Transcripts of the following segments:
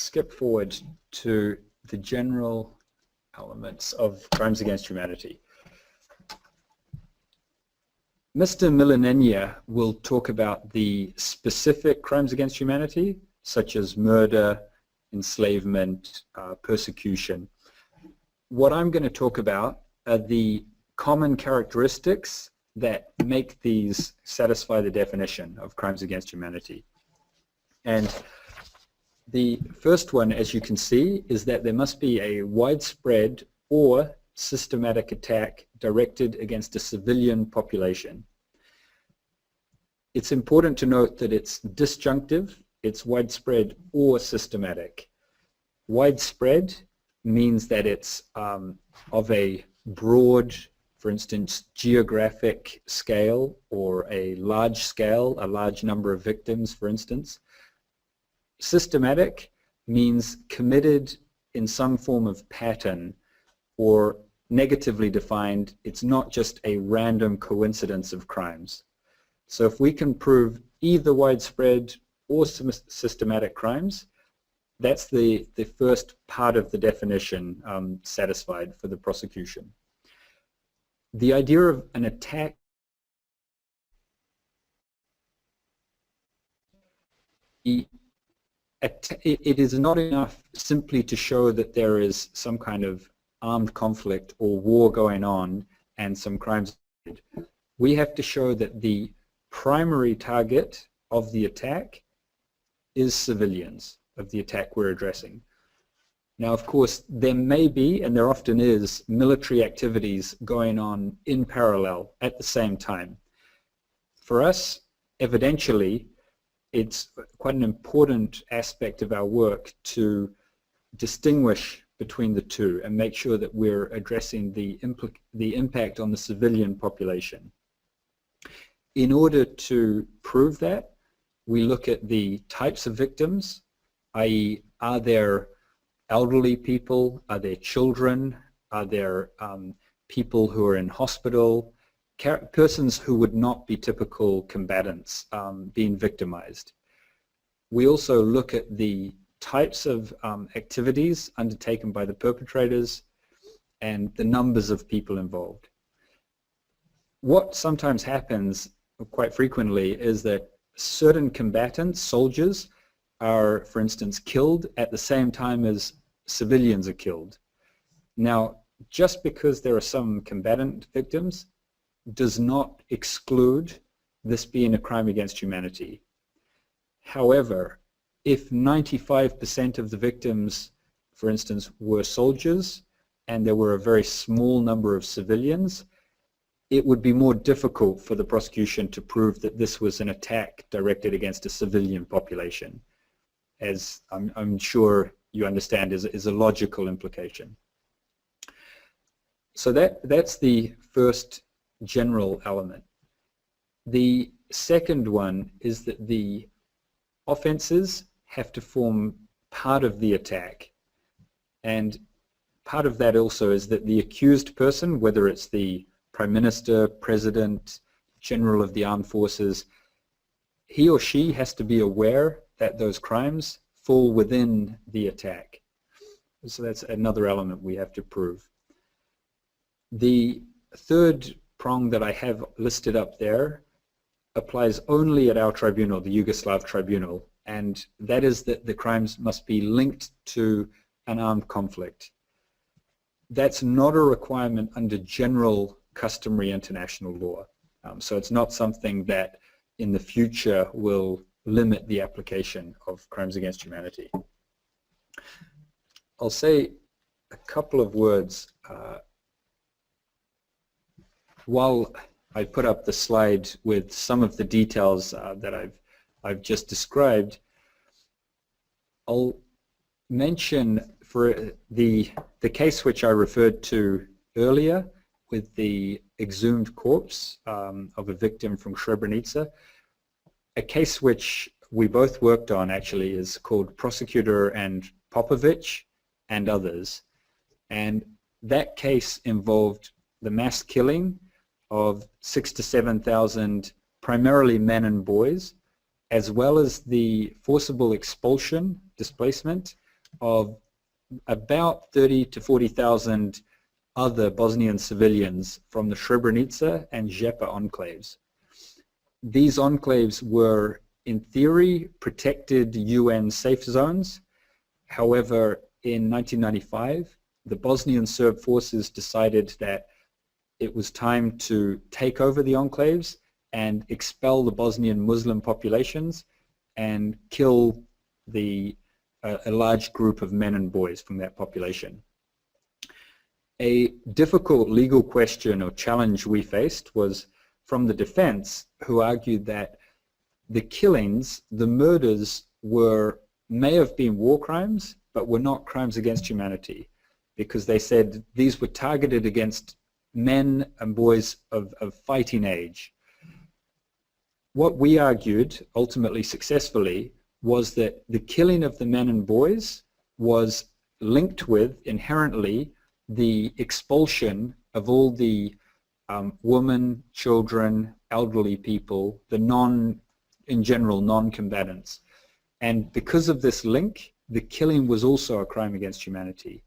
skip forward to the general elements of crimes against humanity. Mr. Milaninia will talk about the specific crimes against humanity, such as murder, enslavement, persecution. What I'm going to talk about are the common characteristics that make these satisfy the definition of crimes against humanity. And the first one, as you can see, is that there must be a widespread or systematic attack directed against a civilian population. It's important to note that it's disjunctive, it's widespread or systematic. Widespread means that it's of a broad, for instance, geographic scale, or a large scale, a large number of victims, for instance. Systematic means committed in some form of pattern, or negatively defined, it's not just a random coincidence of crimes. So if we can prove either widespread or systematic crimes, that's the first part of the definition satisfied for the prosecution. The idea of an attack it is not enough simply to show that there is some kind of armed conflict or war going on and some crimes. We have to show that the primary target of the attack is civilians, of the attack we're addressing. Now, of course, there may be, and there often is, military activities going on in parallel at the same time. For us, evidentially, it's quite an important aspect of our work to distinguish between the two and make sure that we're addressing the impact on the civilian population. In order to prove that, we look at the types of victims, i.e., are there elderly people, are there children, are there people who are in hospital, persons who would not be typical combatants being victimized. We also look at the types of activities undertaken by the perpetrators and the numbers of people involved. What sometimes happens quite frequently is that certain combatants, soldiers, are, for instance, killed at the same time as civilians are killed. Now, just because there are some combatant victims does not exclude this being a crime against humanity. However, if 95% of the victims, for instance, were soldiers and there were a very small number of civilians, it would be more difficult for the prosecution to prove that this was an attack directed against a civilian population, as I'm sure you understand is a logical implication. So that's the first general element. The second one is that the offenses have to form part of the attack, and part of that also is that the accused person, whether it's the Prime Minister, President, General of the Armed Forces, he or she has to be aware that those crimes fall within the attack. So that's another element we have to prove. The third prong that I have listed up there applies only at our tribunal, the Yugoslav tribunal, and that is that the crimes must be linked to an armed conflict. That's not a requirement under general customary international law. So it's not something that in the future will limit the application of crimes against humanity. I'll say a couple of words while I put up the slide with some of the details that I've just described. I'll mention for the case which I referred to earlier with the exhumed corpse of a victim from Srebrenica. A case which we both worked on actually is called Prosecutor and Popovic and others. And that case involved the mass killing of 6,000 to 7,000 primarily men and boys, as well as the forcible expulsion, displacement, of about 30 to 40,000 other Bosnian civilians from the Srebrenica and Žepa enclaves. These enclaves were, in theory, protected UN safe zones. However, in 1995, the Bosnian Serb forces decided that it was time to take over the enclaves and expel the Bosnian Muslim populations and kill a large group of men and boys from that population. A difficult legal question or challenge we faced was from the defense, who argued that the killings, the murders, may have been war crimes, but were not crimes against humanity, because they said these were targeted against men and boys of fighting age. What we argued, ultimately successfully, was that the killing of the men and boys was linked with, inherently, the expulsion of all the women, children, elderly people, in general, non-combatants. And because of this link, the killing was also a crime against humanity.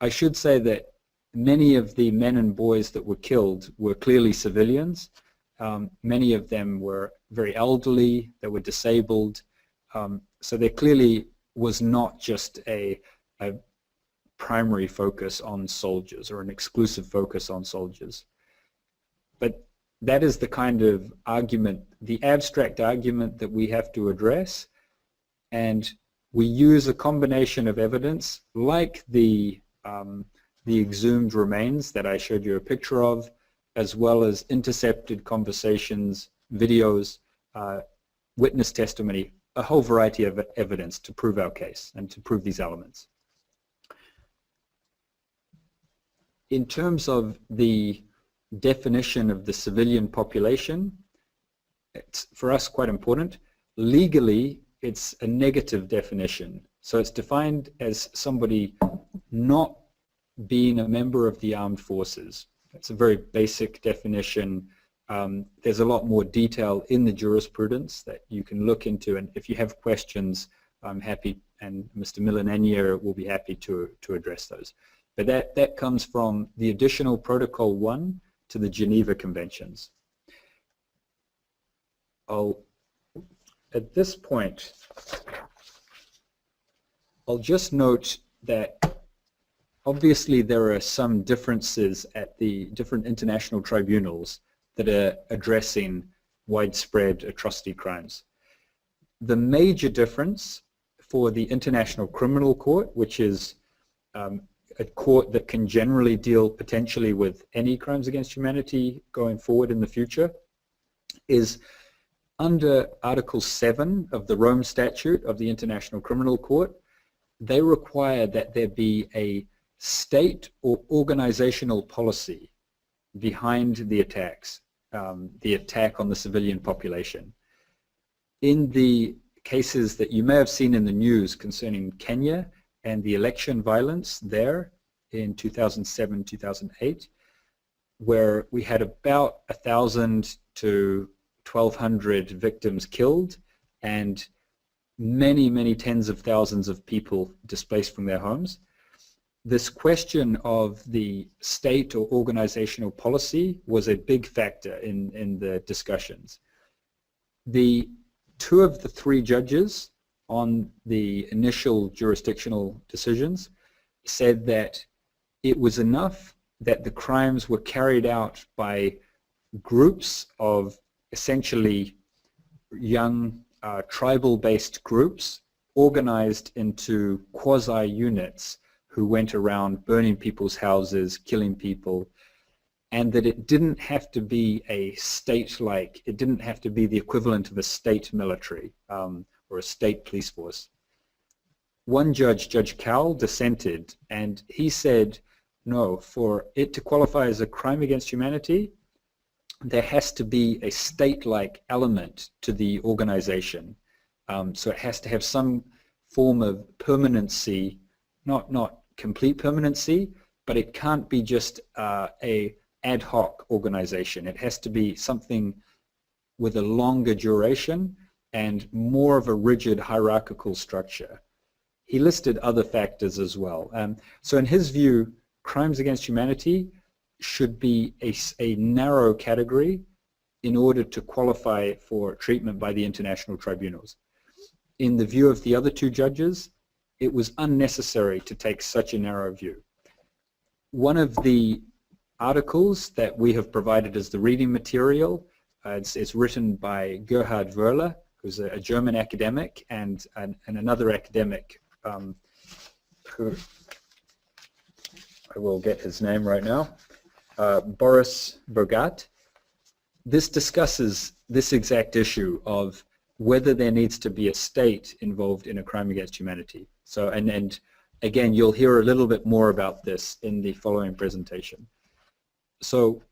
I should say that many of the men and boys that were killed were clearly civilians. Many of them were very elderly, they were disabled. So there clearly was not just a primary focus on soldiers or an exclusive focus on soldiers. But that is the kind of argument, the abstract argument that we have to address, and we use a combination of evidence like the exhumed remains that I showed you a picture of, as well as intercepted conversations, videos, witness testimony, a whole variety of evidence to prove our case and to prove these elements. In terms of the definition of the civilian population, it's for us quite important. Legally, it's a negative definition. So it's defined as somebody not being a member of the armed forces. It's a very basic definition. There's a lot more detail in the jurisprudence that you can look into, and if you have questions, I'm happy, and Mr. Milaninia will be happy to address those. But that comes from the additional Protocol 1 to the Geneva Conventions. At this point, I'll just note that obviously there are some differences at the different international tribunals that are addressing widespread atrocity crimes. The major difference for the International Criminal Court, which is a court that can generally deal potentially with any crimes against humanity going forward in the future, is under Article 7 of the Rome Statute of the International Criminal Court. They require that there be a state or organizational policy behind the attacks, the attack on the civilian population. In the cases that you may have seen in the news concerning Kenya and the election violence there in 2007-2008, where we had about 1,000 to 1,200 victims killed and many, many tens of thousands of people displaced from their homes. This question of the state or organizational policy was a big factor in the discussions. Two of the three judges on the initial jurisdictional decisions said that it was enough that the crimes were carried out by groups of essentially young tribal-based groups organized into quasi-units who went around burning people's houses, killing people, and that it didn't have to be a state-like, it didn't have to be the equivalent of a state military or a state police force. One judge, Judge Cowell, dissented, and he said, no, for it to qualify as a crime against humanity, there has to be a state-like element to the organization. So it has to have some form of permanency, not complete permanency, but it can't be just a ad hoc organization. It has to be something with a longer duration and more of a rigid hierarchical structure. he listed other factors as well. So in his view, crimes against humanity should be a narrow category in order to qualify for treatment by the international tribunals. In the view of the other two judges, it was unnecessary to take such a narrow view. One of the articles that we have provided as the reading material, it's written by Gerhard Wöhler, who's a German academic, and another academic who I will get his name right now, Boris Bogat. This discusses this exact issue of whether there needs to be a state involved in a crime against humanity. So, and again, you'll hear a little bit more about this in the following presentation. So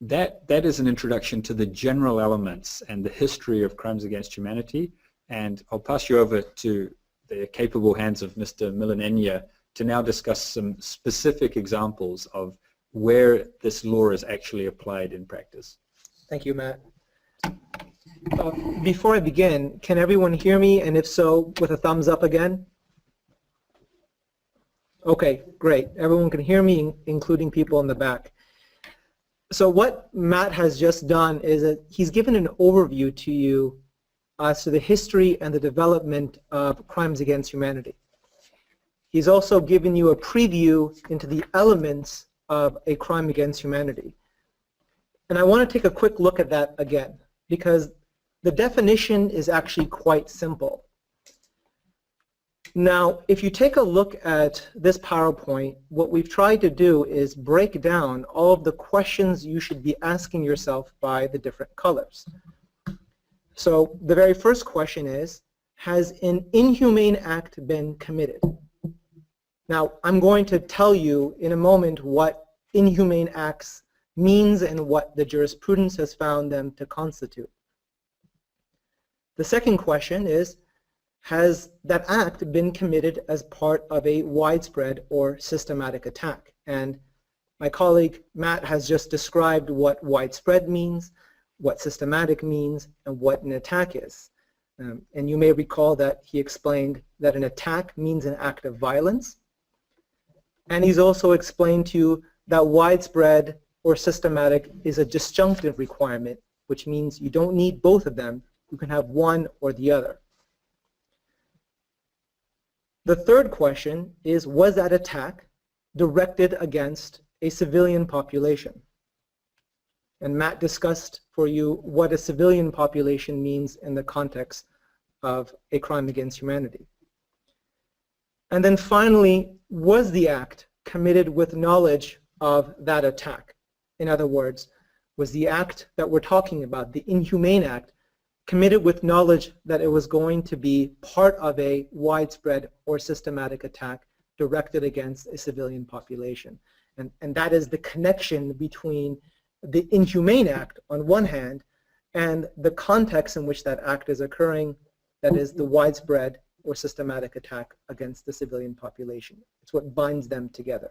that is an introduction to the general elements and the history of crimes against humanity, and I'll pass you over to the capable hands of Mr. Milaninia to now discuss some specific examples of where this law is actually applied in practice. Thank you, Matt. Before I begin, can everyone hear me, and if so, with a thumbs up again? Okay, great. Everyone can hear me, including people in the back. So what Matt has just done is that he's given an overview to you as to the history and the development of crimes against humanity. He's also given you a preview into the elements of a crime against humanity. And I want to take a quick look at that again, because the definition is actually quite simple. Now, if you take a look at this PowerPoint, what we've tried to do is break down all of the questions you should be asking yourself by the different colors. So the very first question is, has an inhumane act been committed? Now, I'm going to tell you in a moment what inhumane acts means and what the jurisprudence has found them to constitute. The second question is, has that act been committed as part of a widespread or systematic attack? And my colleague Matt has just described what widespread means, what systematic means, and what an attack is. And you may recall that he explained that an attack means an act of violence. And he's also explained to you that widespread or systematic is a disjunctive requirement, which means you don't need both of them. You can have one or the other. The third question is, was that attack directed against a civilian population? And Matt discussed for you what a civilian population means in the context of a crime against humanity. And then finally, was the act committed with knowledge of that attack? In other words, was the act that we're talking about, the inhumane act, committed with knowledge that it was going to be part of a widespread or systematic attack directed against a civilian population? And that is the connection between the inhumane act on one hand and the context in which that act is occurring, that is the widespread or systematic attack against the civilian population. It's what binds them together.